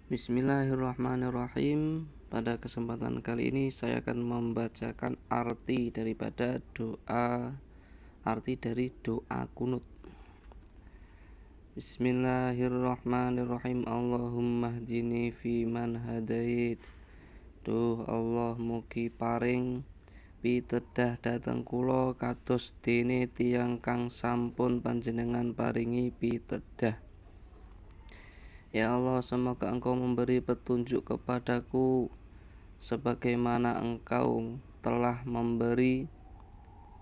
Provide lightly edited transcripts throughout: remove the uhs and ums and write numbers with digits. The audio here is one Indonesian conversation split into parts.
Bismillahirrahmanirrahim. Pada kesempatan kali ini saya akan membacakan arti dari doa kunut. Bismillahirrahmanirrahim. Allahumma hdini fi man hadait. Duh Allah mugi paring pitedah dhateng kula kados dene tiyang kang sampun panjenengan paringi pitedah. Ya Allah, semoga Engkau memberi petunjuk kepadaku sebagaimana Engkau telah memberi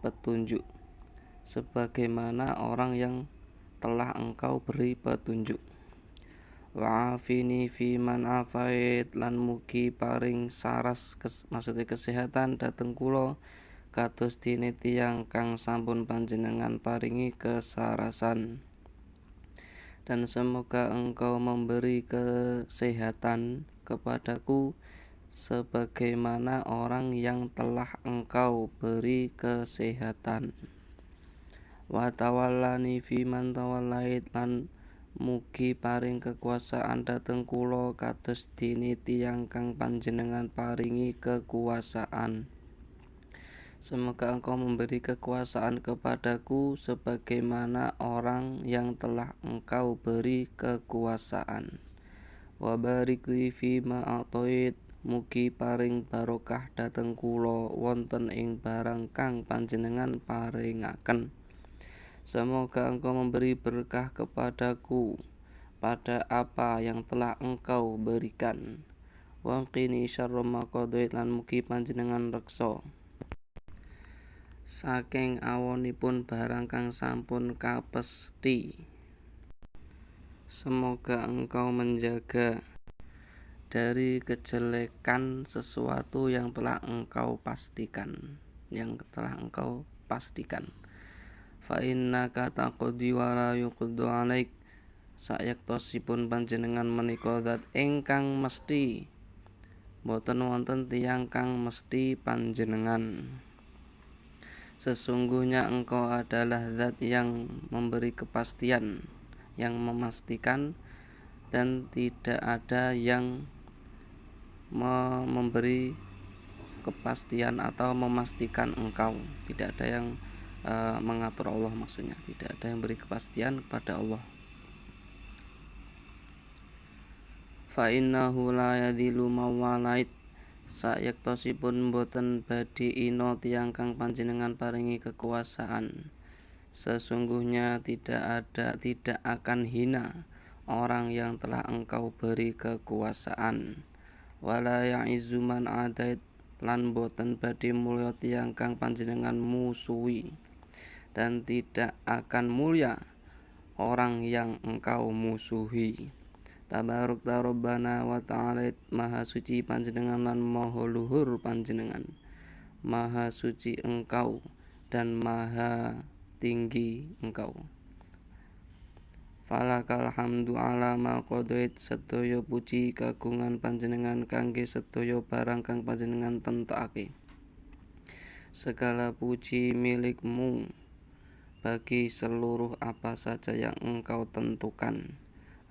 petunjuk, sebagaimana orang yang telah Engkau beri petunjuk. Wa'afini fi man afait, lan mugi paring saras maksudnya kesehatan dhateng kula kados dene tiyang kang sampun panjenengan paringi kesarasan. Dan semoga Engkau memberi kesehatan kepadaku sebagaimana orang yang telah Engkau beri kesehatan. Wa tawallani fi man tawallait, lan mugi paring kekuasaan dhateng kula kados dene tiyang kang panjenengan paringi kekuasaan. Semoga Engkau memberi kekuasaan kepadaku sebagaimana orang yang telah Engkau beri kekuasaan. Wa barik li fi ma a'tait, mugi paring barokah dhateng kula wonten ing barang kang panjenengan paringaken. Semoga Engkau memberi berkah kepadaku pada apa yang telah Engkau berikan. Wa qini syarra ma qadait, lan mugi panjenengan reksa saking awonipun barang kang sampun kapesthi. Semoga Engkau menjaga dari kejelekan sesuatu yang telah Engkau pastikan, Fa innaka taqdi wa la yuqdu 'alaik, sayektosipun panjenengan menika zat ingkang mesti, boten wonten tiyang kang mesti panjenengan. Sesungguhnya Engkau adalah zat yang memberi kepastian, yang memastikan, dan tidak ada yang memberi kepastian atau memastikan Engkau. Tidak ada yang mengatur Allah, maksudnya tidak ada yang beri kepastian kepada Allah. Fa innahu la yadhillu mawalait, sayektosipun boten badhe ina tiyang kang panjenengan paringi kekuasaan. Sesungguhnya tidak akan hina orang yang telah Engkau beri kekuasaan. Wala ya'izzu man adait, lan boten badhe mulya tiyang kang panjenengan musuhi, dan tidak akan mulia orang yang Engkau musuhi. Tabarukta Rabbana wa ta'ala, maha suci panjenengan lan maha luhur panjenengan. Maha suci Engkau dan maha tinggi Engkau. Falakal hamdu ala ma qadait, sedaya puji kagungan panjenengan kangge sedaya barang kang panjenengan tentakake. Segala puji milikmu bagi seluruh apa saja yang Engkau tentukan.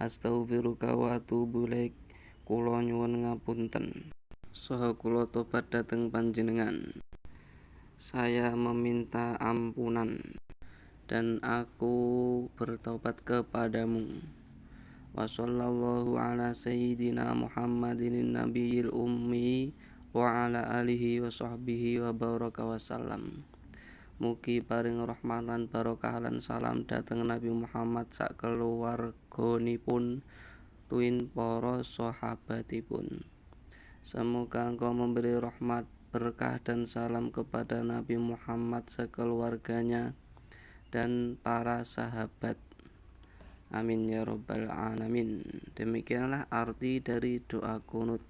Astaghfiruka wa atubu ilaik, kula nyuwun ngapunten saha kula tobat dhateng panjenengan. Saya meminta ampunan dan aku bertobat kepadamu. Wa sallallahu ala sayyidina Muhammadin nabiyil ummi wa ala alihi wa sahbihi wa baraka wa sallam. Mugi paring rahmat lan barokah lan salam dhateng Nabi Muhammad sak keluarganipun tuwin para sahabatipun. Semoga Engkau memberi rahmat, berkah dan salam kepada Nabi Muhammad, sekeluarganya, dan para sahabat. Amin ya rabbal alamin. Demikianlah arti dari doa kunut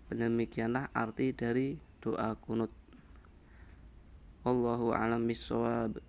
Demikianlah arti dari doa kunut. Wallahu a'lam bishawab.